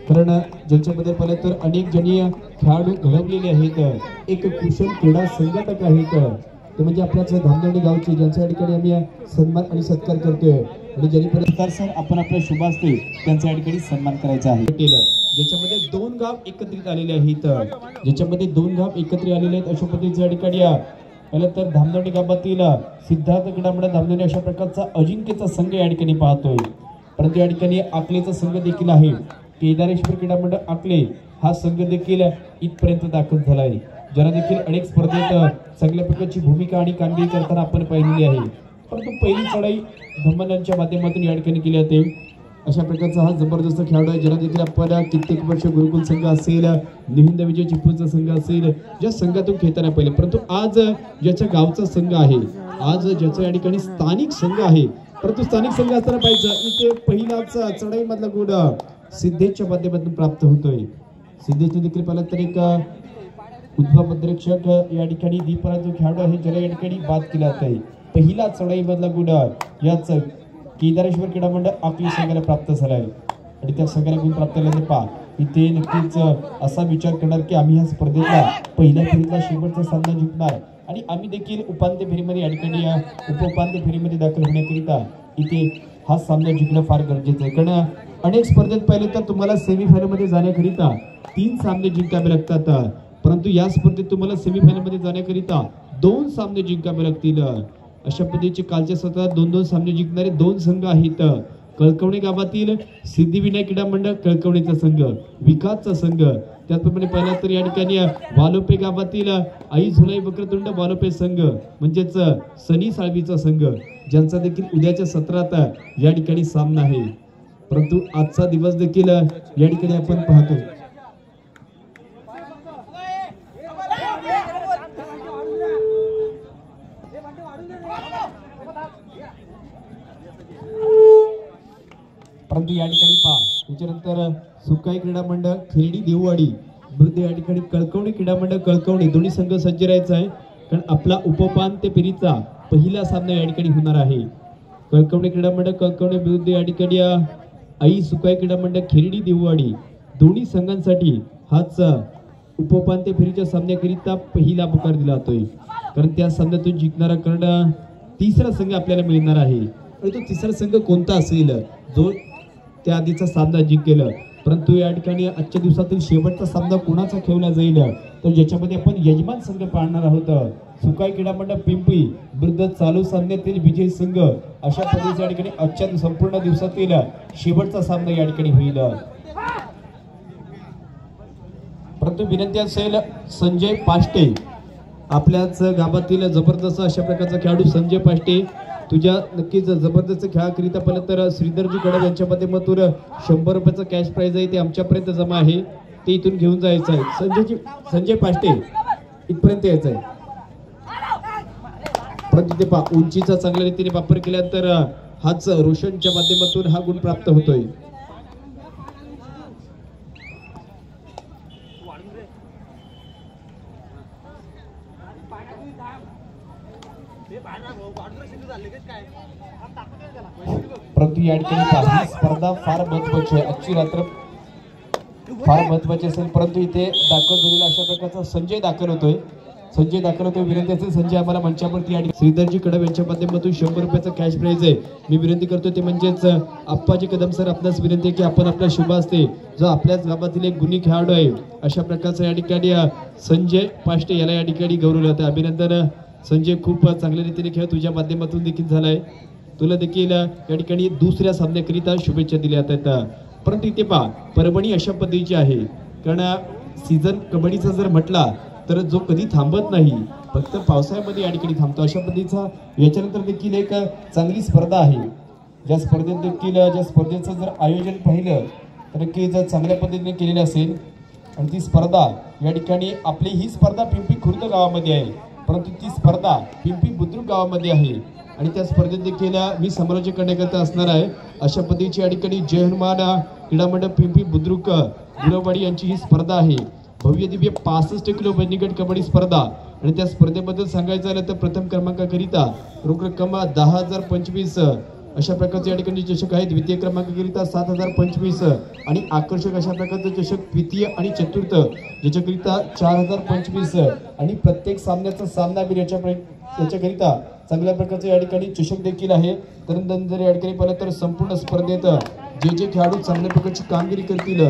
कारण ज्यांच्यामध्ये पाहिलं तर अनेक जणी खेळाडू घडवलेले आहेत, एक कुशल क्रीडा संघटक आहेत, ते म्हणजे आपल्याच धामदंडी गावचे, ज्यांच्या ठिकाणी आम्ही सन्मान आणि सत्कार करतोय आणि ज्यांनी सर आपण आपल्या शुभ असते त्यांचा या ठिकाणी सन्मान करायचा आहे। ज्याच्यामध्ये दोन गाव एकत्रित आलेले आहेत, ज्याच्यामध्ये दोन गाव एकत्रित आलेले आहेत अशा पद्धतीच्या ठिकाणी पहिलं तर धामदंडी गावातील सिद्धार्थ क्रीडा मंडळ धामदंडी अशा प्रकारचा अजिंक्यचा संघ या ठिकाणी पाहतोय। परंतु या ठिकाणी आकलेचा संघ देखील आहे, केदारेश्वर क्रीडा मंडळ आकले हा संघ देखील इथपर्यंत दाखल झाला आहे, ज्यांना देखील अनेक स्पर्धेत चांगल्या प्रकारची भूमिका आणि कामगिरी करताना आपण पाहिलेली आहे। परंतु पहिली चढाई धम्मनांच्या माध्यमातून या ठिकाणी केली जाते। अशा प्रकारचा हा जबरदस्त खेळाडू आहे, ज्यांना देखील आपण कित्येक वर्ष गुरुकुल संघ असेल, निहिंद विजय चिपळूणचा संघ असेल, ज्या संघातून खेळताना पहिले, परंतु आज ज्याच्या गावचा संघ आहे, आज ज्याचा या ठिकाणी स्थानिक संघ आहे, परंतु स्थानिक संघ असताना पाहिजे इथे पहिलाच चढाई मधला गुण सिद्धेशच्या माध्यमातून प्राप्त होतोय। सिद्धेशने देखील पाहिलं तर एक उद्भव पदरक्षक या ठिकाणी दीपरा जो खेळाडू आहे ज्याला या ठिकाणी बाद केला जात आहे, पहिला चढाई मधला गुण याच केदारेश्वर क्रीडा मंडळ आपली संघाला प्राप्त झाला आहे आणि त्या संघाला गुण प्राप्त झाल्याने पहा इथे नक्कीच असा विचार करणार की आम्ही या स्पर्धेतला पहिल्या फेरीतला शेवटचा सामना जिंकणार आणि आम्ही देखील उपांत्य फेरीमध्ये या ठिकाणी उपउपांत्य फेरीमध्ये दाखल होण्याकरिता इथे हा सामना जिंकणं फार गरजेचं आहे। कारण अनेक स्पर्धेत पाहिले तर तुम्हाला सेमीफायनलमध्ये जाण्याकरिता 3 सामने जिंकावे लागतात, परंतु या स्पर्धेत तुम्हाला सेमीफायनलमध्ये जाण्याकरिता 2 सामने जिंकावे लागतील। अशा पद्धतीचे कालच्या सत्रात 2-2 सामने जिंकणारे 2 संघ आहेत, कळकवणे गावातील सिद्धिविनायक क्रीडा मंडळ कळकवणेचा संघ, विकासचा संघ, त्याचप्रमाणे पाहिलं तर या ठिकाणी वालोपे गावातील आई झुलाई वक्रतुंड वालोपे संघ म्हणजेच सनी साळवीचा संघ, ज्यांचा देखील उद्याच्या सत्रात या ठिकाणी सामना आहे। परंतु आजचा दिवस देखील या ठिकाणी आपण पाहतो परंतु या ठिकाणी पहा त्याच्यानंतर सुकाई क्रीडा मंडळ खेरडी देववाडी विरुद्ध या ठिकाणी कळकवणे क्रीडा मंडळ कळकवणे, दोन्ही संघ सज्ज राहायचा आहे कारण आपला उपउपांत्य फेरीचा पहिला सामना या ठिकाणी होणार आहे। कळकवणे क्रीडा मंडळ कळकवणे विरुद्ध या ठिकाणी आई सुकाई क्रीडा मंडळ खेरडी देववाडी, दोन्ही संघांसाठी हाच उपउपांत्य फेरीच्या सामन्याकरिता पहिला पुकार दिला जातोय कारण त्या सामन्यातून जिंकणारा कारण तिसरा संघ आपल्याला मिळणार आहे आणि तो तिसरा संघ कोणता असेल जो त्या आधीचा सामना जिंकेल। परंतु या ठिकाणी आजच्या दिवसातील शेवटचा सामना कोणाचा खेळला जाईल तर ज्याच्यामध्ये आपण यजमान संघ पाहणार आहोत, सुकाई क्रीडा मंडळ पिंपरी विरुद्ध चालू सामन्यातील विजय संघ, अशा पद्धतीने या ठिकाणी आजच्या संपूर्ण दिवसातील शेवटचा सामना या ठिकाणी होईल। परंतु विनंती असेल संजय पाष्टे, आपल्याच गावातील जबरदस्त अशा प्रकारचा खेळाडू संजय पाष्टे, तुझ्या नक्कीच जबरदस्त खेळाकरिता पाहिलं तर श्रीधरजी कडव यांच्या माध्यमातून 100 रुपयाचं कॅश प्राइज आहे ते आमच्यापर्यंत जमा आहे, ते इथून घेऊन जायचं आहे। संजय पाष्टे इथपर्यंत यायचं आहे, परंतु ते उंचीचा चांगल्या रीतीने वापर केल्यानंतर हाच रोशनच्या माध्यमातून हा गुण प्राप्त होतोय। परंतु या ठिकाणी ही स्पर्धा फार महत्वाची आहे, आजची रात्र फार महत्वाची असेल, परंतु इथे दाखल झालेला अशा प्रकारचा संजय दाखल होतोय, विनंती असेल संजय आम्हाला मंचावरती आणि श्रीधरजी कडव यांच्या माध्यमातून 100 रुपयाचा कॅश प्राइज आहे, मी विनंती करतो ते म्हणजेच आप्पाजी कदम सर आपल्यास विनंती आहे की आपण आपल्या शुभ असते जो आपल्याच गावातील एक गुणी खेळाडू आहे अशा प्रकारचा या ठिकाणी संजय पाष्टे याला या ठिकाणी गौरवलं जातं। अभिनंदन संजय, खूप चांगल्या रीतीने खेळ तुझ्या माध्यमातून देखील झालाय, तुला देखील या ठिकाणी दुसऱ्या सामन्याकरिता शुभेच्छा दिल्या जातात। परंतु इथे पहा परभणी अशा पद्धतीची आहे कारण सीझन कबड्डीचा जर म्हटला तर जो कधी थांबत नाही, फक्त पावसाळ्यामध्ये या ठिकाणी थांबतो, अशा पद्धतीचा याच्यानंतर देखील एक चांगली स्पर्धा आहे, ज्या स्पर्धेचं जर आयोजन पाहिलं तर नक्की जर चांगल्या पद्धतीने केलेलं असेल आणि ती स्पर्धा या ठिकाणी आपली ही स्पर्धा पिंपरी खुर्द गावामध्ये आहे, परंतु ती स्पर्धा पिंपरी बुद्रुक गावामध्ये आहे आणि त्या स्पर्धेत देखील मी समालोचन करण्याकरिता असणार आहे। अशा पद्धतीची या ठिकाणी जय हनुमान क्रीडा मंडळ पिंपरी बुद्रुक गुरवाडी यांची ही स्पर्धा आहे, भव्य दिव्य 65 किलो बंदीगट कबड्डी स्पर्धा आणि त्या स्पर्धेबद्दल सांगायचं झालं तर प्रथम क्रमांकाकरिता रोख रक्कम 10,025 अशा प्रकारचे या ठिकाणी चषक आहेत। द्वितीय क्रमांकाकरिता 7025 आणि आकर्षक अशा प्रकारचे चषक द्वितीय आणि चतुर्थ ज्याच्याकरिता 4025 आणि प्रत्येक सामन्याचा सामनावीर याच्याकरिता चांगल्या प्रकारचे या ठिकाणी चषक देखील आहे। तर या ठिकाणी पाहिलं तर संपूर्ण स्पर्धेत जे खेळाडू चांगल्या प्रकारची कामगिरी करतील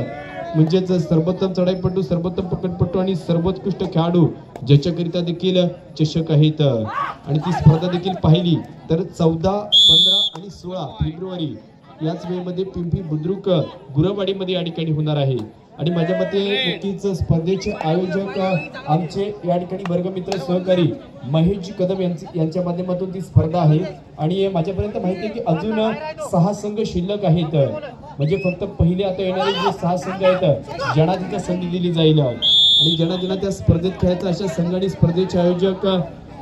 म्हणजेच सर्वोत्तम चढाईपटू, सर्वोत्तम पकडपटू आणि सर्वोत्कृष्ट खेळाडू ज्याच्याकरिता देखील चषक आहेत। आणि ती स्पर्धा देखील पाहिली तर 14, 15 आणि 16 फेब्रुवारी याच वेळेमध्ये पिंपरी बुद्रुक गुरवाडीमध्ये या ठिकाणी होणार आहे। आणि माझ्या मते नक्कीच स्पर्धेचे आयोजक आमचे या ठिकाणी वर्गमित्र सहकारी महेश कदम यांच्या माध्यमातून ती स्पर्धा आहे। आणि माझ्यापर्यंत माहिती आहे की अजून 6 संघ शिल्लक आहेत, म्हणजे फक्त पहिले आता येणारे जे 6 संघ आहेत ज्यांना तिथे संधी दिली जाईल आणि ज्यांना त्या स्पर्धेत खेळायचं अशा संघ आणि स्पर्धेचे आयोजक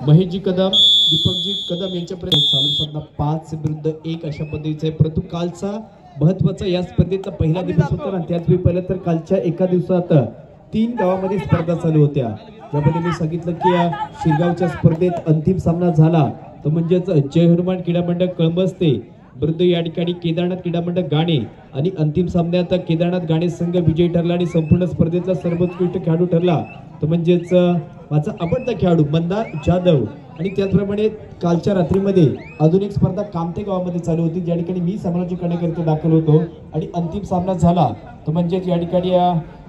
महेशजी कदम, दीपकजी कदम यांच्यापर्यंत चालू स्पर्धा 5 विरुद्ध 1 अशा पद्धतीचा आहे। परंतु कालचा महत्वाचा या स्पर्धेचा पहिला दिवस होता ना, त्याच वेळी पहिलं तर कालच्या एका दिवसात 3 गावामध्ये स्पर्धा चालू होत्या। ज्यामध्ये मी सांगितलं की शिरगावच्या स्पर्धेत अंतिम सामना झाला तो म्हणजेच जय हनुमान क्रीडा मंडळ कळंबस्ते विरुद्ध या ठिकाणी केदारनाथ क्रीडा मंडळ गाणे आणि अंतिम सामन्यात केदारनाथ गाणे संघ विजयी ठरला आणि संपूर्ण स्पर्धेतला सर्वोत्कृष्ट खेळाडू ठरला तो म्हणजेच माझा आवडता खेळाडू मंदार जाधव। आणि त्याचप्रमाणे कालच्या रात्रीमध्ये अजून एक स्पर्धा कामते गावामध्ये चालू होती ज्या ठिकाणी मी सामनाची करण्याकरिता दाखल होतो आणि अंतिम सामना झाला तो म्हणजेच या ठिकाणी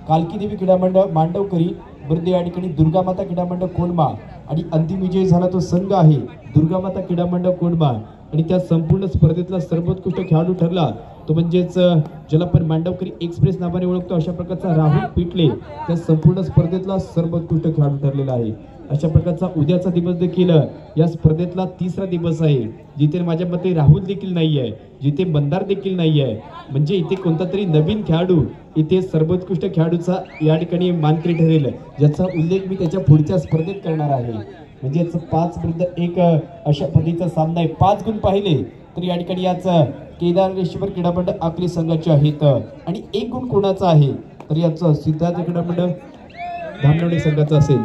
कालकी देवी क्रीडा मंडळ मांडवकरी विरुद्ध या ठिकाणी दुर्गामाता क्रीडा मंडळ कोंडमा आणि अंतिम विजय झाला तो संघ आहे दुर्गामाता क्रीडा मंडळ कोंडमा। आणि त्या संपूर्ण स्पर्धेतला सर्वोत्कृष्ट खेळाडू ठरला तो म्हणजेच ज्याला आपण मांडवकरी एक्सप्रेस नावाने ओळखतो अशा प्रकारचा राहुल पिटले त्या संपूर्ण स्पर्धेतला सर्वोत्कृष्ट खेळाडू ठरलेला आहे। अशा प्रकारचा उद्याचा दिवस देखील या स्पर्धेतला 3रा दिवस आहे जिथे माझ्या मते राहुल देखील नाही आहे, जिथे मंदार देखील नाही आहे, म्हणजे इथे कोणता तरी नवीन खेळाडू इथे सर्वोत्कृष्ट खेळाडूचा या ठिकाणी मानकरी ठरेल ज्याचा उल्लेख मी त्याच्या पुढच्या स्पर्धेत करणार आहे। म्हणजे 5 विरुद्ध 1 अशा पद्धतीचा सामना आहे। 5 गुण पाहिले तर या ठिकाणी याच केदारेश्वर क्रीडा मंडळ आकली संघाचे आहेत आणि 1 गुण कोणाचा आहे तर याचा सिद्धार्थ क्रीडा मंडळ धामणवडी संघाचा असेल।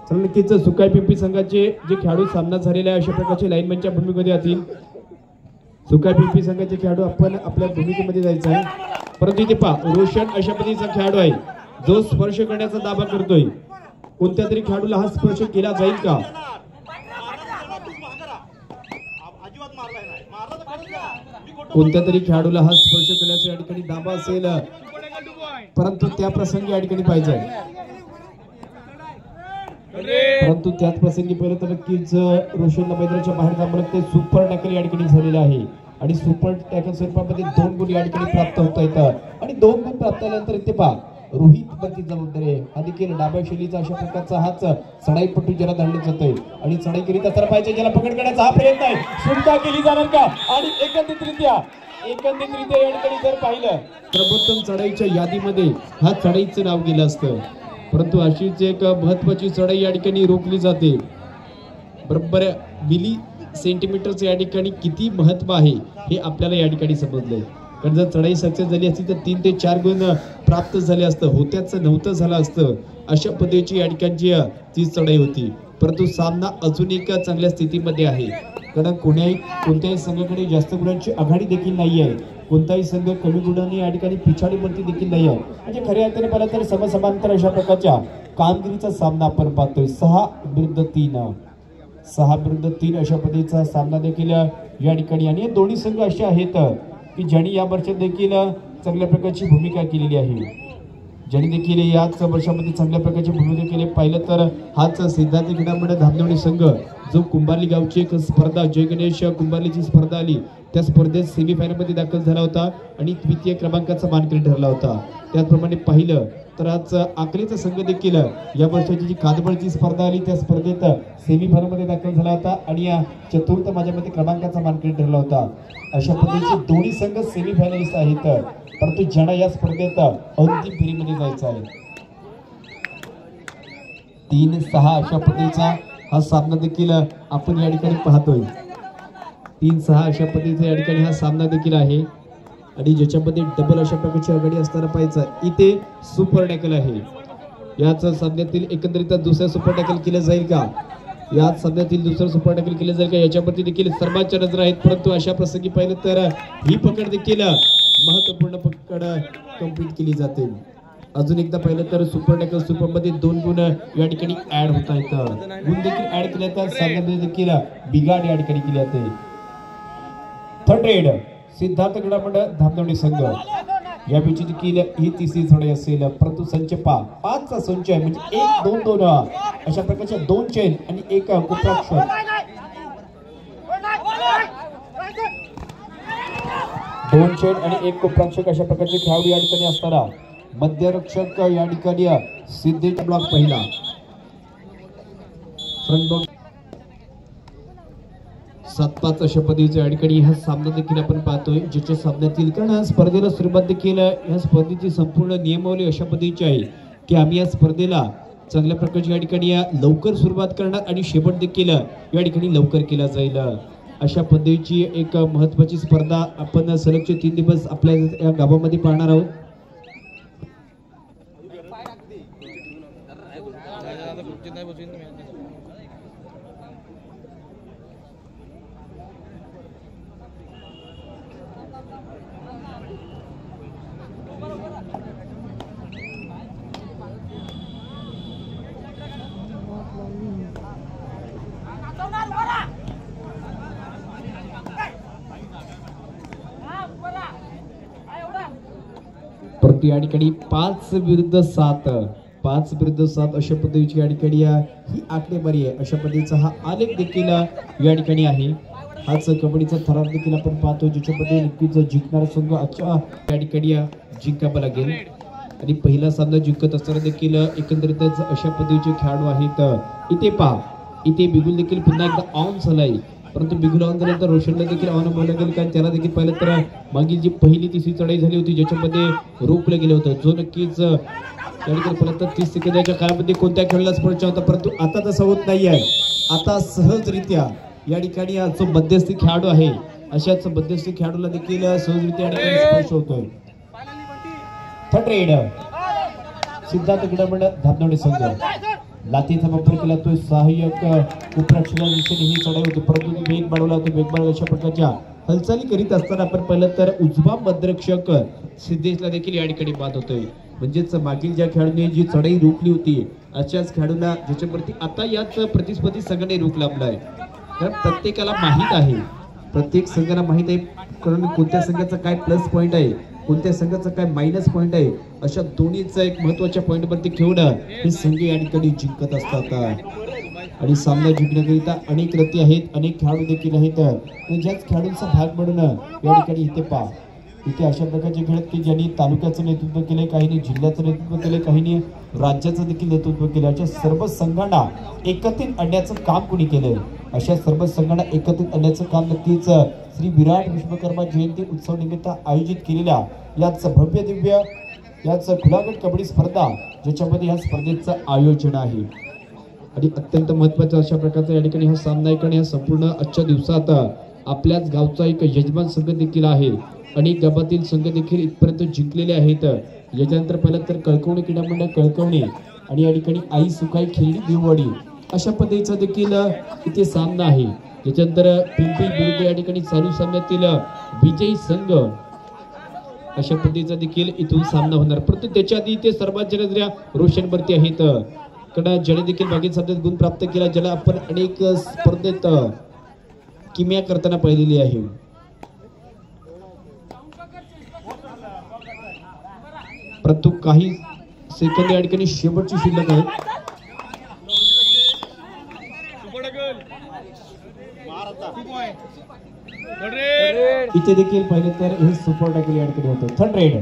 चला नक्कीच सुकाई पिंपरी संघाचे जे खेळाडू सामना झालेला आहे अशा प्रकारचे लाईनमॅनच्या भूमिकेमध्ये येतील। सुकाई पिंपरी संघाचे खेळाडू आपण आपल्या भूमिकेमध्ये जायचं आहे। परंतु इथे पहा रोशन अशा पद्धतीचा खेळाडू आहे जो स्पर्श करण्याचा दावा करतोय। कोणत्या तरी खेळाडूला हा स्पर्श केला जाईल का? कोणत्या तरी खेळाडूला हा स्पर्श केल्याचा या ठिकाणी दावा असेल, परंतु त्या प्रसंगी या ठिकाणी पाहिजे, परंतु त्याच प्रसंगी पहिलं तर नक्कीच रोशनला मैदानाच्या बाहेर जावं लागते। सुपर टॅकल या ठिकाणी झालेला आहे आणि सुपर टॅकल स्वरूपामध्ये 2 गुण या ठिकाणी प्राप्त होत आहेत आणि 2 गुण प्राप्त झाल्यानंतर इथे पहा रोहित वरती जबाबदारी आहे। हा देखील डाव्या शैलीचा अशा प्रकारचा हाच चढाईपटू ज्याला धाडण्यात जातोय आणि चढाई करीत असला पाहिजे, ज्याला पकड करण्याचा हा प्रयत्न आहे, सुटका केली जाणार का? आणि एकंदरीतरित्या या ठिकाणी जर पाहिलं सर्वोत्तम चढाईच्या यादीमध्ये हा चढाईचं नाव गेलं असतं, परंतु अशीच एक महत्वाची चढाई या ठिकाणी रोखली जाते। बरोबर मिली सेंटीमीटरचं या ठिकाणी किती महत्व आहे हे आपल्याला या ठिकाणी समजलंय। कारण जर चढाई सक्सेस झाली असती तर 3 ते 4 गुण प्राप्त झाले असतं, होत्याचं नव्हतं झालं असतं, अशा पद्धतीची या ठिकाणची ती चढाई होती। परंतु सामना अजून एक चांगल्या स्थितीमध्ये आहे कारण कोणत्याही संघाकडे जास्त गुणांची आघाडी देखील नाही आहे, कोणताही संघ कमी गुणांनी या ठिकाणी पिछाडीवरती देखील नाही आहे। म्हणजे खऱ्या अर्थाने पाहिलं तर समसमांतर अशा प्रकारच्या कामगिरीचा सामना आपण पाहतोय। 6 विरुद्ध 3 अशा पद्धतीचा सामना देखील या ठिकाणी आणि दोन्ही संघ असे आहेत की ज्यांनी या वर्षात देखील चांगल्या प्रकारची भूमिका केलेली आहे, ज्यांनी देखील याच वर्षामध्ये चांगल्या प्रकारची भूमिका केली। पाहिलं तर हाच सिद्धार्थ क्रीडा मंडळ धामणवडी संघ जो कुंभारली गावची एक स्पर्धा जय गणेश कुंभारलीची स्पर्धा आली त्या स्पर्धेत सेमीफायनलमध्ये दाखल झाला होता आणि द्वितीय क्रमांकाचा मानकरी ठरला होता। त्याचप्रमाणे पाहिलं तर आज आकलीचा संघ देखील या वर्षाची जी कादबळची स्पर्धा आली त्या स्पर्धेत सेमीफायनलमध्ये दाखल झाला होता आणि चतुर्थ माझ्यामध्ये क्रमांकाचा मानकरी ठरला होता। अशा पद्धतीचे दोन्ही संघ सेमीफायनलिस्ट आहेत, परंतु ज्यांना या स्पर्धेत अंतिम फेरीमध्ये जायचं आहे 3-6 अशा पद्धतीचा हा सामना देखील आपण या ठिकाणी पाहतोय। 3-6 अशा पद्धतीचा या ठिकाणी हा सामना देखील आहे आणि ज्याच्यामध्ये डबल अशा प्रकारची आघाडी असताना पाहायचा इथे सुपर टॅकल आहे। याच सामन्यातील एकंदरीत दुसऱ्या सुपर टॅकल केलं जाईल का? याच सामन्यातील दुसरं सुपर टॅकल केले जाईल का याच्यावरती देखील सर्वांच्या नजर आहेत, परंतु अशा प्रसंगी पाहिलं तर ही पकड देखील महत्वपूर्ण पकड कंप्लीट केली जाते. अजून एकदा पाहिलं तर सुपर टॅकल सुपरमध्ये 2 गुण या ठिकाणी ऍड होत आहेत. गुण देखील ऍड केले तर सामन्यामध्ये देखील बिघाड या ठिकाणी केली जाते. थर्ड रेड सिद्धार्थ गडामंड धामदवडी संघ या बीची देखील ही तिसरी जोडी असेल, परंतु संच 5चा संच आहे म्हणजे 1-2-2 अशा प्रकारच्या 2 चेन आणि 1 कुप्राक्षर. 2 चेन आणि 1 कुप्राक्षक अशा प्रकारचे खेळाडू या ठिकाणी असताना मध्यरक्षक या ठिकाणी सिद्धेश ब्लॉक पहिला फ्रंट बॉक्स 7-5 अशा पद्धतीच्या या ठिकाणी हा सामना देखील आपण पाहतोय, ज्याच्या सामन्यातील कारण स्पर्धेला सुरुवात देखील या स्पर्धेची संपूर्ण नियमावली अशा पद्धतीची आहे की आम्ही या स्पर्धेला चांगल्या प्रकारची या ठिकाणी लवकर सुरुवात करणार आणि शेवट देखील या ठिकाणी लवकर केला जाईल. अशा पद्धतीची एक महत्वाची स्पर्धा आपण सलगचे 3 दिवस आपल्या या गावामध्ये पाहणार आहोत. परंतु या ठिकाणी 5 विरुद्ध 7 अशा पद्धतीची या ठिकाणी ही आकडेवारी आहे. अशा पद्धतीचा हा आलेख देखील या ठिकाणी आहे. हाच कबड्डीचा थरार देखील आपण पाहतो, ज्याच्यामध्ये नक्कीच जिंकणारा संघ आजच्या या ठिकाणी जिंकावा लागेल. आणि पहिला सामना जिंकत असताना देखील एकंदरीतच अशा पद्धतीचे खेळाडू आहेत. इथे पहा, इथे बिगुल देखील पुन्हा एकदा ऑन झालाय, परंतु बिगुल ऑन झाल्यानंतर रोशनला देखील ऑन व्हावं लागेल, कारण त्याला देखील पाहिलं तर मागील जी पहिली तिसरी चढाई झाली होती ज्याच्यामध्ये रोखलं गेलं होतं, जो नक्कीच या ठिकाणी परत 30 सेकंदाच्या काळामध्ये कोणत्या खेळाला स्पर्श होता, परंतु आता तसं होत नाही आहे. आता सहजरित्या या ठिकाणी जो मध्यस्थी खेळाडू आहे अशाच मध्यस्थी खेळाडूला देखील सहजरित्या या ठिकाणी स्पर्श होतोय. थर्ड रेड सिद्धार्थ गडामंड धामदवडी संघ लातीचा वापर केला तो सहाय्यक उपरक्षकाच्या दिशेने ही चढाई होती, परंतु वेग वाढवला होता. वेग वाढवल्या अशा प्रकारच्या हालचाली करीत असताना आपण पाहिलं तर उजवा मध्यरक्षक सिद्धेशला देखील या ठिकाणी बाद होतोय. म्हणजेच मागील ज्या खेळाडूने जी चढाई रोखली होती अशाच खेळाडूला ज्याच्यावरती आता याच प्रतिस्पर्धी संघाने रोख लावलाय. कारण प्रत्येकाला माहीत आहे, प्रत्येक संघाला माहीत आहे कारण कोणत्या संघाचा काय प्लस पॉईंट आहे, कोणत्या संघाचा काय मायनस पॉईंट आहे, अशा दोन्हीचा एक महत्वाच्या पॉईंटवरती खेळून हे संघ या ठिकाणी जिंकत असतात. आणि सामना जिंकण्याकरिता अनेक रती आहेत, अनेक खेळाडू देखील आहेत. आणि ज्याच खेळाडूंचा भाग म्हणून या ठिकाणी इथे पहा, इथे अशा प्रकारचे खेळ की ज्यांनी तालुक्याचं नेतृत्व केले, काहींनी जिल्ह्याचं नेतृत्व केले, काहींनी राज्याचं देखील नेतृत्व केलं. अशा सर्व संघांना एकत्रित आणण्याचं काम कोणी केलं, अशा सर्व संघांना एकत्रित आणण्याचं काम नक्कीच श्री विराट विश्वकर्मा जयंती उत्सव निमित्त आयोजित केलेल्या याच भव्य दिव्य याच खुलागट कबड्डी स्पर्धा ज्याच्यामध्ये या स्पर्धेचं आयोजन आहे. आणि अत्यंत महत्त्वाचा अशा प्रकारचा या ठिकाणी हा सामना आहे, कारण या संपूर्ण आजच्या दिवसात आपल्याच गावचा एक यजमान संघ देखील आहे. अनेक गावातील संघ देखील इथपर्यंत जिंकलेले आहेत. याच्यानंतर पहिलं तर कळकवणी क्रीडा मंडळ कळकवणी आणि या ठिकाणी आई सुखाई खेळणी देववाडी अशा पद्धतीचा देखील इथे सामना आहे. त्याच्यानंतर पिंपरी विरुद्ध या ठिकाणी चालू सामन्यातील विजयी संघ अशा पद्धतीचा देखील इथून सामना होणार. परंतु त्याच्या आधी इथे सर्वात जनप्रिय रोशनवरती आहेत, कारण ज्याने देखील मागील सामन्यात गुण प्राप्त केला, ज्याला आपण अनेक स्पर्धेत किमया करताना पाहिलेली आहे. परंतु काही सेकंद या ठिकाणी शेवटची शिल्लक आहे. इथे देखील पाहिलं तर हे सुपर टॅकल या ठिकाणी होतं. थर्ड रेड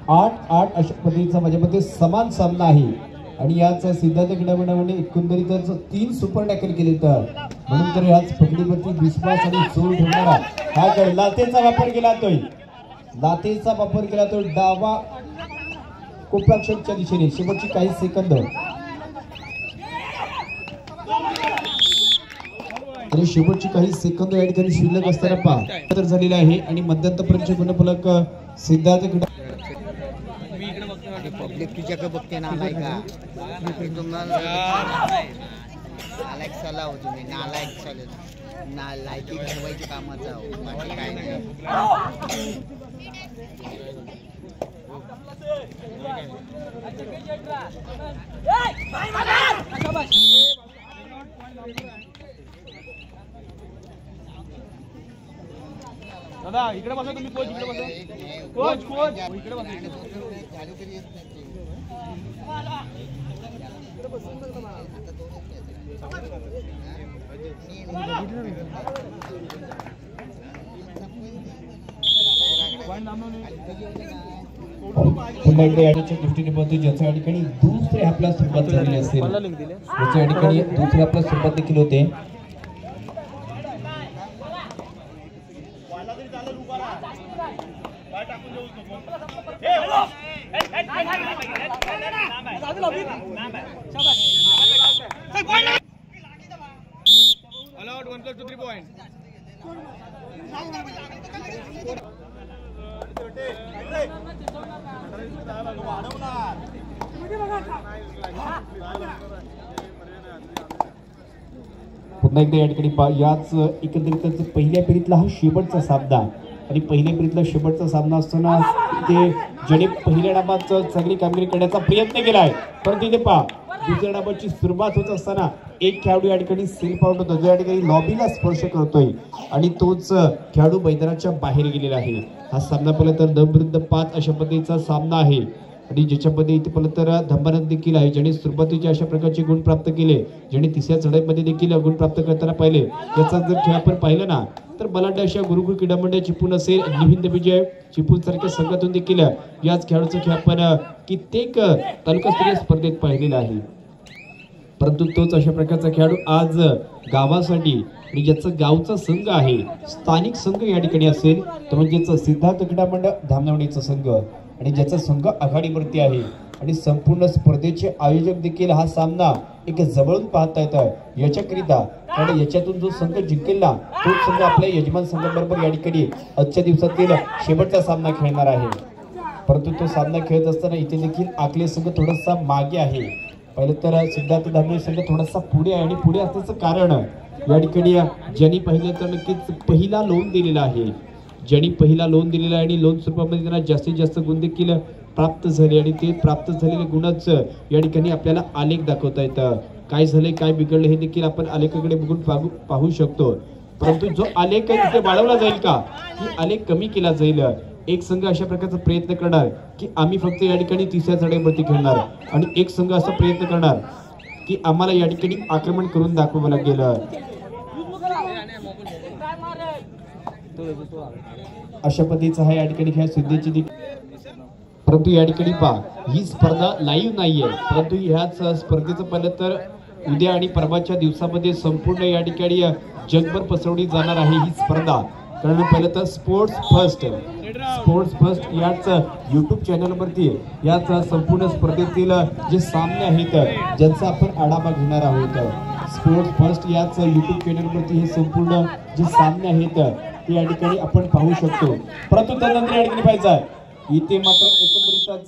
8-8 अशा पद्धतीचा माझ्यामध्ये समान सामना आहे. आणि याच सिद्धार्थ गडामंडळाने एकंदरीतच 3 सुपर टॅकल केले, तर म्हणून तर याच पकडीवरती विश्वास आणि जोर ठेवणारा हा खेळ लातेचा वापर केला जातोय. लातेचा वापर केला तो डावा कोपराक्षकच्या दिशेने. शेवटची काही सेकंद आणि शेवटची काही सेकंद या ठिकाणी शिल्लक असताना पहा तर झालेला आहे. आणि मध्यंतरपर्यंत गुणफलक सिद्धार्थ गडा पब्लिक तुझ्याकडे बघते ना, नाही का? नालायक सलाह तुम्ही नालायक चालेल लायकी ठरवायची कामाचा बाकी काय नाही. दादा इकडे बसा तुम्ही कोच इकडे बसा कोच कोच इकडे बसा चालू करी येत नाही पुन्हा एकदा याच्या दृष्टीने पाहतो ज्याच्या या ठिकाणी दुसरे आपला सुरुवात झालेली असेल त्याच्या या ठिकाणी दुसरे आपला सुरुवात देखील होते. Allowed 1 + 2 3 point. पुन्हा एकदा या ठिकाणी याच एकंदरीतच पहिल्या फेरीतला हा शेवटचा सामना आणि पहिल्या फेरीतला शेवटचा सामना असताना ते ज्याने पहिल्या डाबात चांगली कामगिरी करण्याचा प्रयत्न केला आहे परंतु ते पहा दुसऱ्या डाबाची सुरुवात होत असताना एक खेळाडू या ठिकाणी सेल्फ आउट होतो जो या ठिकाणी लॉबीला स्पर्श करतोय आणि तोच खेळाडू मैदानाच्या बाहेर गेलेला आहे. हा सामना पाहिला तर 9 विरुद्ध 5 अशा पद्धतीचा सामना आहे आणि ज्याच्यामध्ये इथे पाहिलं तर धम्मानंद देखील आहे ज्याने सुरुवातीचे अशा प्रकारचे गुण प्राप्त केले ज्याने तिसऱ्या चढाईमध्ये देखील गुण प्राप्त करताना पाहिले. याचा जर खेळ आपण पाहिलं ना तर बलाढ्य अशा गुरुकुळ क्रीडा मंडळ चिपळूण असेल निविंद विजय चिपळूण सारख्या संघातून देखील याच खेळाडूचा खेळ आपण कित्येक तालुकास्तरीय स्पर्धेत पाहिलेला आहे परंतु तोच अशा प्रकारचा खेळाडू आज गावासाठी आणि ज्याचा गावचा संघ आहे स्थानिक संघ या ठिकाणी असेल तर म्हणजेच सिद्धार्थ क्रीडा मंडळ धामणवडीचा संघ आणि ज्याचा संघ आघाडीवरती आहे आणि संपूर्ण स्पर्धेचे आयोजक देखील हा सामना एक जवळून पाहता येतं याच्याकरिता कारण याच्यातून जो संघ जिंकेल ना तोच संघ आपल्या यजमान संघाबरोबर या ठिकाणी आजच्या दिवसातील शेवटचा सामना खेळणार आहे. परंतु तो सामना खेळत असताना इथे देखील आकले संघ थोडासा मागे आहे. पहिले तर सिद्धार्थ धामणे संघ थोडासा पुढे आहे आणि पुढे असण्याचं कारण या ठिकाणी ज्यांनी पाहिलं तर नक्कीच पहिला लोन दिलेला आहे ज्यांनी पहिला लोन दिलेला आहे आणि लोन स्वरूपामध्ये त्यांना जास्तीत जास्त गुण देखील प्राप्त झाले आणि ते प्राप्त झालेले गुणच या ठिकाणी आपल्याला आलेख दाखवता येतं. काय झाले काय बिघडले हे देखील आपण आलेखाकडे बघून पाहू शकतो परंतु जो आलेख तिथे वाढवला जाईल का की आलेख कमी केला जाईल. एक संघ अशा प्रकारचा प्रयत्न करणार की आम्ही फक्त या ठिकाणी तिसऱ्या चढाईवरती खेळणार आणि एक संघ असा प्रयत्न करणार की आम्हाला या ठिकाणी आक्रमण करून दाखवावं लागेल. अशा पद्धतीचा हा या ठिकाणी खेळ सिद्धीची परंतु या ठिकाणी पहा ही स्पर्धा लाईव्ह नाहीये परंतु ह्याच स्पर्धेचं पाहिलं तर उद्या आणि परवाच्या दिवसामध्ये संपूर्ण या ठिकाणी जगभर पसरवली जाणार आहे ही स्पर्धा. कारण पहिलं तर स्पोर्ट्स फर्स्ट याच यूट्यूब चॅनलवरती याच संपूर्ण स्पर्धेतील जे सामने आहेत ज्यांचा आपण आढावा घेणार आहोत. स्पोर्ट्स फर्स्ट याच यूट्यूब चॅनलवरती हे संपूर्ण जे सामने आहेत ते या ठिकाणी आपण पाहू शकतो परंतु त्यानंतर या ठिकाणी पाहायचं इथे मात्र एकंदरीतच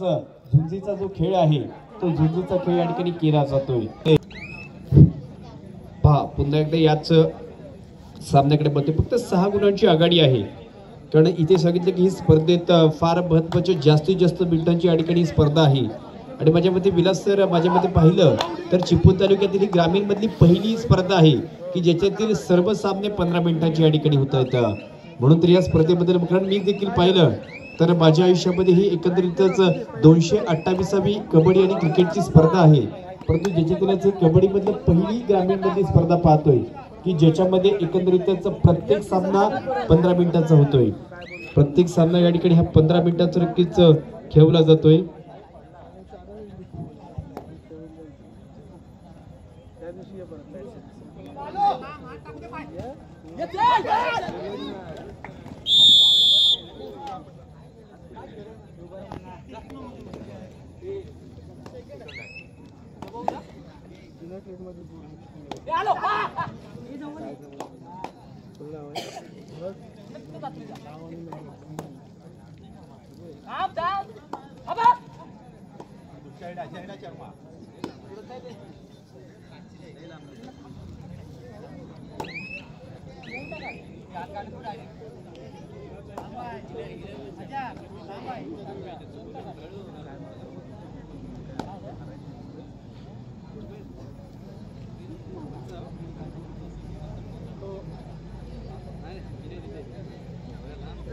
झुंजीचा जो खेळ आहे तो झुंजीचा खेळ या ठिकाणी केला जातोय. पहा पुन्हा एकदा याच सामन्याकडे बघते फक्त 6 गुणांची आघाडी आहे कारण इथे सांगितलं की ही स्पर्धेत फार महत्त्वाची जास्तीत जास्त मिनिटांची या ठिकाणी स्पर्धा आहे आणि माझ्या मते विलास सर माझ्या मते पाहिलं तर चिपळूण तालुक्यातील ही ग्रामीण मधली पहिली स्पर्धा आहे की ज्याच्यातील सर्व सामने 15 मिनिटांची या ठिकाणी होत आहेत. म्हणून तर या स्पर्धेबद्दल कारण मी देखील पाहिलं तर माझ्या आयुष्यामध्ये ही एकंदरीतच 228वी कबड्डी आणि क्रिकेटची स्पर्धा आहे परंतु ज्याच्यातील कबड्डीमधलं पहिली ग्रामीण मधली स्पर्धा पाहतोय की ज्याच्यामध्ये एकंदरीतच प्रत्येक सामना 15 मिनिटाचा होतोय. प्रत्येक सामना या ठिकाणी हा 15 मिनिटाचा नक्कीच खेळला जातोय.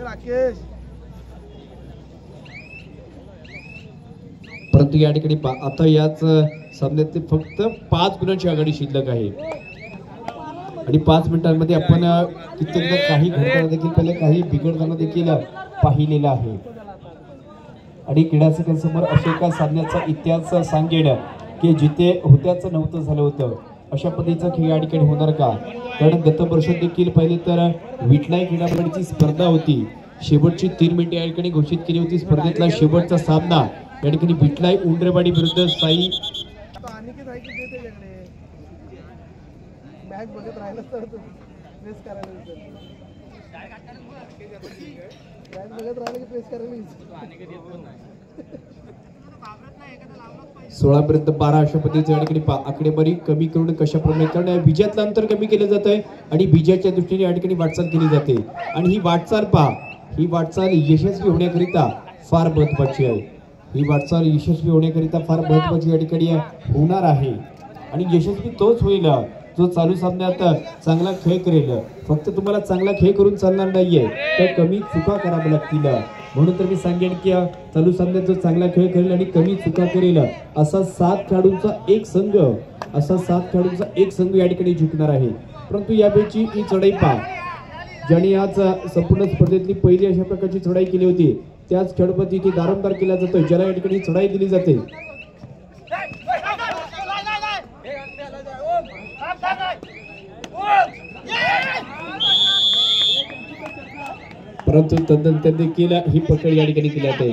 राकेश परंतु या ठिकाणी आता याच सामन्यात फक्त 5 गुणांची आघाडी शिल्लक आहे आणि 5 मिनिटांमध्ये आपण कित्येकदा काही घडताना देखील पहिले काही बिघडताना देखील पाहिलेलं आहे आणि क्रीडासकांसमोर अशा एका सामन्याचा इतिहास सांगेन की जिथे होत्याचं नव्हतं झालं होतं अशा पद्धतीचा खेळ या ठिकाणी होणार का कारण गत वर्षात देखील पहिले तर विठलाई क्रीडा मंडळाची स्पर्धा होती शेवटची 3 मिनिटे या ठिकाणी घोषित केली होती स्पर्धेतला शेवटचा सामना या ठिकाणी विठलाई उंडरेवाडी विरुद्ध साई मॅच बघत राहिलं तर प्रेस करायला मॅच बघत राहिलं की प्रेस करायला 16 पर्यंत 12 अशा पद्धतीच्या या ठिकाणी आकडेवारी कमी करून कशाप्रमाणे कारण विजयातलं अंतर कमी केलं जात आहे आणि विजयाच्या दृष्टीने या ठिकाणी वाटचाल केली जाते आणि ही वाटचाल यशस्वी होण्याकरिता फार महत्वाची आहे ही वाटचाल यशस्वी होण्याकरिता फार महत्वाची या ठिकाणी होणार आहे आणि यशस्वी तोच होईल जो चालू सामन्यात चांगला खेळ करेल फक्त तुम्हाला चांगला खेळ करून चालणार नाहीये तर कमी चुका कराव्या लागतील म्हणून तर मी सांगेन की चालू सामन्यात जो चांगला खेळ करेल आणि कमी चुका करेल असा 7 खेळाडूंचा एक संघ या ठिकाणी जिंकणार आहे परंतु यावेळची ही चढाई ज्याने आज संपूर्ण स्पर्धेतली पहिली अशा प्रकारची चढाई केली होती त्याच खेळपती इथे दारोमदार केला जातो ज्याला या ठिकाणी चढाई दिली जाते परंतु तदनंतर देखील ही पकड या ठिकाणी केली जाते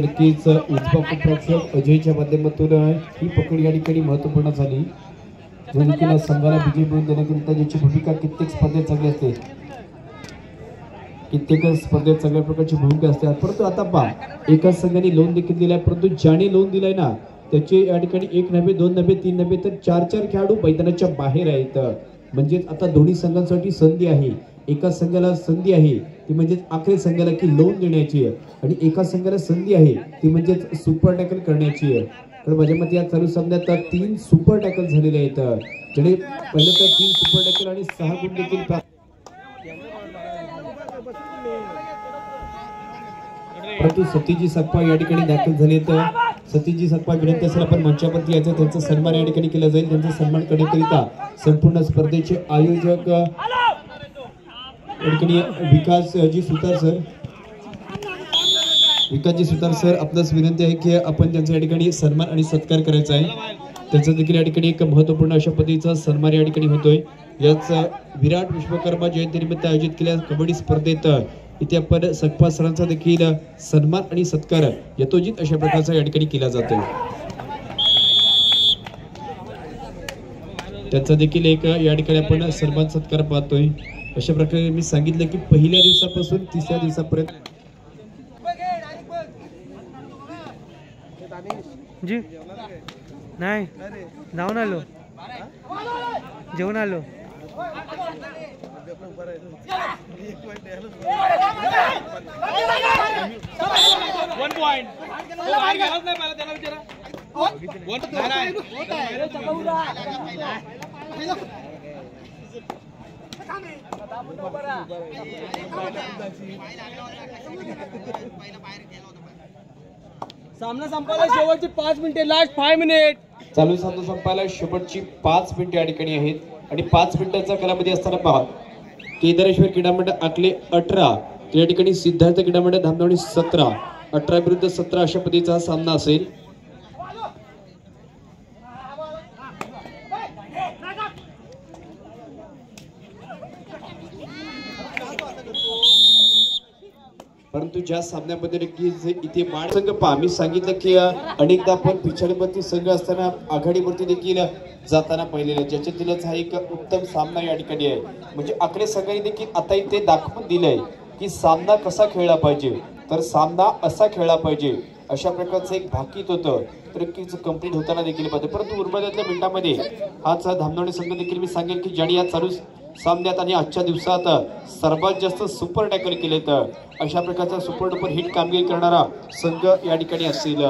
नक्कीच प्रेक्षक अजयच्या माध्यमातून ही पकड या ठिकाणी महत्वपूर्ण झाली देखील संघाला विजय मिळवून देण्याकरिता ज्याची भूमिका कित्येक स्पर्धेत चांगली असते कित्येक स्पर्धेत सगळ्या प्रकारची भूमिका असते परंतु आता एकाच संघाने लोन देखील दिलाय परंतु ज्याने लोन दिलाय ना त्याचे या ठिकाणी 1 नव्हे 2 नव्हे 3 नव्हे तर 4 खेळाडू मैदानाच्या बाहेर आहेत म्हणजेच आता दोन्ही संघांसाठी संधी आहे एका संघाला संधी आहे ती म्हणजेच आखरी संघाला की लोन देण्याची आहे आणि एका संघाला संधी आहे ती म्हणजेच सुपर टॅकल करण्याची आहे तर माझ्या मते या चालू सामन्यात 3 सुपर टॅकल झालेले आहेत ज्याने पहिले तर 3 सुपर टॅकल आणि 6 गुण देखील परंतु सतीजी सकपा या ठिकाणी दाखल झाले तर सतीजी सकपा विनंती असेल आपण मंचावरती यायचं त्यांचा सन्मान या ठिकाणी केला जाईल त्यांचा सन्मान करण्याकरिता संपूर्ण स्पर्धेचे आयोजक या ठिकाणी विकासजी सुतार सर आपल्यास विनंती आहे की आपण त्यांच्या या ठिकाणी सन्मान आणि सत्कार करायचा आहे त्यांचा देखील या ठिकाणी एक महत्वपूर्ण अशा पद्धतीचा सन्मान या ठिकाणी होतोय याच विराट विश्वकर्मा जयंतीनिमित्त आयोजित केलेल्या कबड्डी स्पर्धेत इथे आपण सकपा सरांचा देखील सन्मान आणि सत्कार यथोचित अशा प्रकारचा या ठिकाणी केला जातो त्यांचा देखील एक या ठिकाणी आपण सन्मान सत्कार पाहतोय अशा प्रकारे मी सांगितलं की पहिल्या दिवसापासून 3ऱ्या दिवसापर्यंत जी नाही जाऊन आलो जेवण आलो 1 पॉइंट बाहेर गेलाच नाही मला त्याला विचारा सामना संपायला शेवटची 5 मिनिटे लास्ट 5 मिनिट चालू सामना संपायला शेवटची 5 मिनिटे या ठिकाणी आहेत आणि 5 मिनिटांचा कालावधी असताना पहा केदारेश्वर क्रीडा मंडळ आकले 18 या ठिकाणी सिद्धार्थ क्रीडा मंडळ धामणवडी 17 18 विरुद्ध 17 अशा पद्धतीचा हा सामना असेल परंतु ज्या सामन्यामध्ये इथे माड संघ पहा मी सांगितलं की अनेकदा आपण पिछाडीवरती संघ असताना आघाडीवरती देखील जाताना पाहिलेलं ज्याच्यातीलच हा एक उत्तम सामना या ठिकाणी आहे म्हणजे आकडे संघाने देखील आता इथे दाखवून दिलंय की सामना कसा खेळला पाहिजे तर सामना असा खेळला पाहिजे अशा प्रकारचं एक भाकीत होतं तर नक्कीच कंप्लीट होताना देखील पाहिजे परंतु उर्वरितल्या मिनिटांमध्ये हाच धामणवडी संघ देखील मी सांगेन की ज्याने या चालू सामन्यात आणि आजच्या दिवसात सर्वात जास्त सुपर टॅकल केलेत अशा प्रकारचा सुपर डुपर हिट कामगिरी करणारा संघ या ठिकाणी असेल।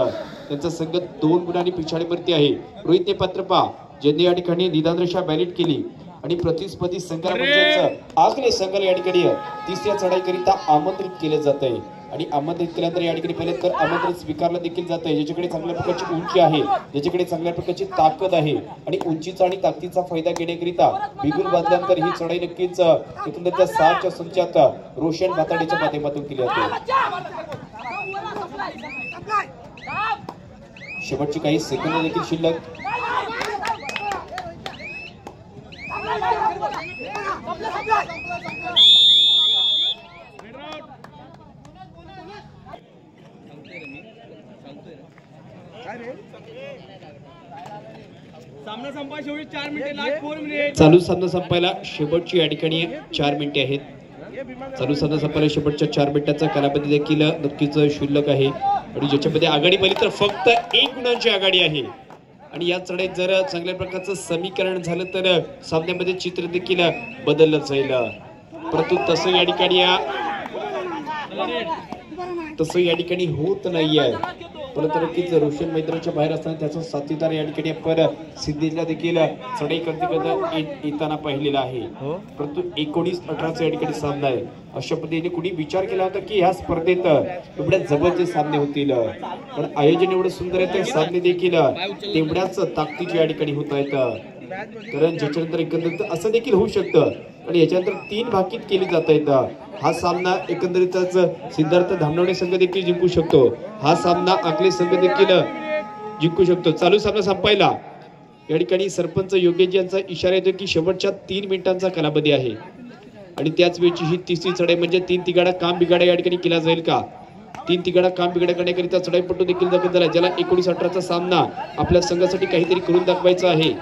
त्यांचा संघ 2 गुणांनी पिछाडीवरती आहे। रोहित नेपात्रपा ज्यांनी या ठिकाणी निदानरेषा बॅलेट केली आणि प्रतिस्पर्धी संघाला म्हणजेच आखले संघाला या ठिकाणी तिसऱ्या चढाईकरिता आमंत्रित केले जात आहे आणि आमंत्रित केल्यानंतर या ठिकाणी पहिले तर आमंत्रण स्वीकारलं देखील जात आहे। ज्याच्याकडे चांगल्या प्रकारची उंची आहे, ज्याच्याकडे चांगल्या प्रकारची ताकद आहे आणि उंचीचा आणि ताकदीचा फायदा घेण्याकरिता बिगुल बांधल्यानंतर ही चढाई नक्कीच एकंदरीत 7च्या संचात रोशन भाताडेच्या माध्यमातून केली जाते। शेवटची काही सेकंद देखील शिल्लक। सामना संपायला शेवटी 4 मिनिटे, लास्ट 4 मिनिट। चालू सामना संपायला शेवटची या ठिकाणी 4 मिनिटे आहेत। चालू सामना संपायला शेवटच्या 4 मिनिटाचा कालावधी देखील नक्कीच शिल्लक आहे आणि ज्याच्यामध्ये आघाडी पाहिली तर फक्त 1 गुणांची आघाडी आहे आणि या चढाईत जर चांगल्या प्रकारचं समीकरण झालं तर सामन्यामध्ये चित्र देखील बदललं जाईल। परंतु तसं या ठिकाणी होत नाहीये। परंतु नक्कीच रोशन मैदानाच्या बाहेर असताना त्याचा साथीदार या ठिकाणी आपण सिद्धीला देखील चढाई करते येताना पाहिलेला आहे। परंतु 19-18 या ठिकाणी सामना आहे। अशा पद्धतीने कुणी विचार केला होता की ह्या स्पर्धेत एवढ्या जबरदस्त सामने होतील, पण आयोजन एवढं सुंदर आहे तर सामने देखील तेवढ्याच ताकदीचे या ठिकाणी होत आहेत। कारण ज्याच्यानंतर एकंदरीत असं देखील होऊ शकतं आणि याच्यानंतर 3 भाकीत केली जात आहेत। हा सामना एकंदरीतच सिद्धार्थ धामणवणे संघ देखील जिंकू शकतो, हा सामना आकले संघ देखील जिंकू शकतो। चालू सामना संपायला या ठिकाणी सरपंच योगेश यांचा इशारा येतो की शेवटच्या 3 मिनिटांचा कालावधी आहे आणि त्याच वेळची ही तिसरी चढाई म्हणजे 3 तिगाडा काम बिगाडा या ठिकाणी केला जाईल का? 3 तिगाडा काम बिगाडा करण्याकरिता चढाईपटू देखील दाखल झाला, ज्याला 19-18चा सामना आपल्या संघासाठी काहीतरी करून दाखवायचा आहे।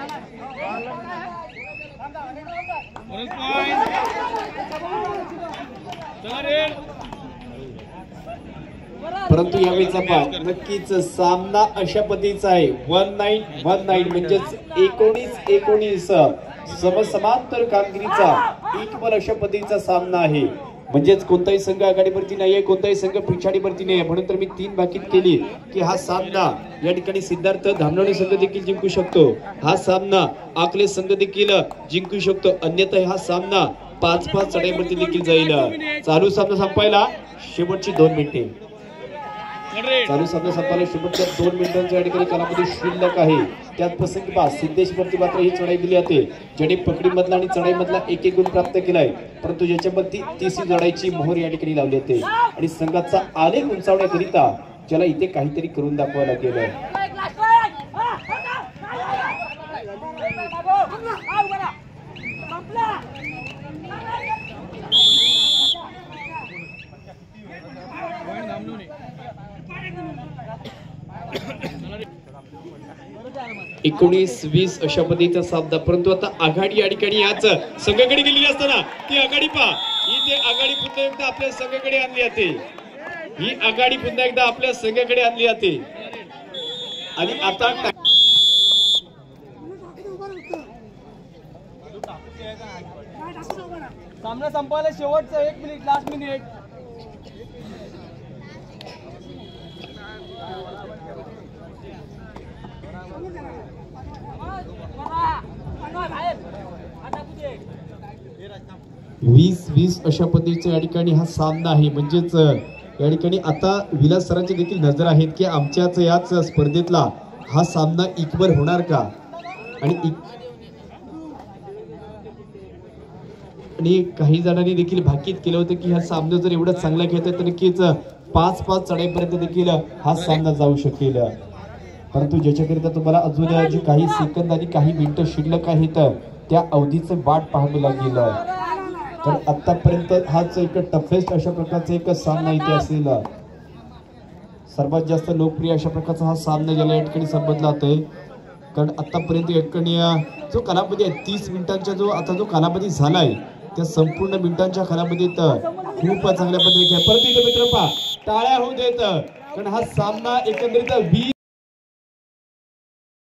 परंतु यावेळीचा पाठ नक्कीच सामना अशा पद्धतीचा आहे 19-19 म्हणजेच 19-19 समसमांतर कामगिरीचा इक्वल अशा पद्धतीचा सामना आहे। म्हणजेच कोणताही संघ आघाडीवरती नाहीये, कोणताही संघ पिछाडीवरती नाहीये। म्हणून तर मी 3 भाकीत केली की हा सामना या ठिकाणी सिद्धार्थ धामणवणे संघ देखील जिंकू शकतो, हा सामना आकले संघ देखील जिंकू शकतो, अन्यथा हा सामना 5-5 चढाईवरती देखील जाईल। चालू सामना संपायला शेवटची 2 मिनिटे। चालू सामना संपायला शेवटच्या 2 मिनिटांच्या या ठिकाणी कालावधी शिल्लक आहे। त्यात प्रसंगी सिद्धेश वरती मात्र ही चढाई दिली जाते, ज्याने पकडी मधला आणि चढाई मधला 1-1 गुण प्राप्त केलाय, परंतु ज्याच्यामध्ये तिसरी चढाईची मोहर या ठिकाणी लावली जाते आणि संघाचा आलेख उंचावण्याकरिता ज्याला इथे काहीतरी करून दाखवावं लागेल। एकोणीस 20 अशा पद्धतीचा सामना, परंतु आता आघाडी या ठिकाणी याच संघाकडे गेलेली असताना ती आघाडी पहा, ही आघाडी पुन्हा एकदा आपल्या संघाकडे आणली जाते, ही आघाडी पुन्हा एकदा आपल्या संघाकडे आणली जाते आणि आता सामना संपायला शेवटचं 1 मिनिट, लास्ट मिनिट। वीस अशा पद्धतीचा या ठिकाणी हा सामना आहे। म्हणजेच या ठिकाणी आता विलास सरांची देखील नजर आहेत की आमच्याच याच स्पर्धेतला हा सामना इक्वल होणार का, आणि काही जणांनी देखील भाकीत केलं होतं की हा सामना जर एवढा चांगला खेळतोय तर नक्कीच 5-5 चढाईपर्यंत देखील हा सामना जाऊ शकेल। परंतु ज्याच्याकरिता तुम्हाला अजून जी काही सेकंद आणि काही मिनिटं शिल्लक आहेत त्या अवधीचं वाट पाहावं लागेल। तर आतापर्यंत हाच एक टफेस्ट अशा प्रकारचा एक सामना इथे असेल, सर्वात जास्त लोकप्रिय अशा प्रकारचा हा सामना ज्याला या ठिकाणी संबोधला जातोय। कारण आतापर्यंत या ठिकाणी जो कालावधी आहे 30 मिनिटांचा जो आता जो कालावधी झालाय त्या संपूर्ण मिनिटांच्या कालावधीत खूप चांगल्या पद्धतीने परत इथे मित्र पहा टाळ्या होऊ देत, कारण हा सामना एकंदरीत 20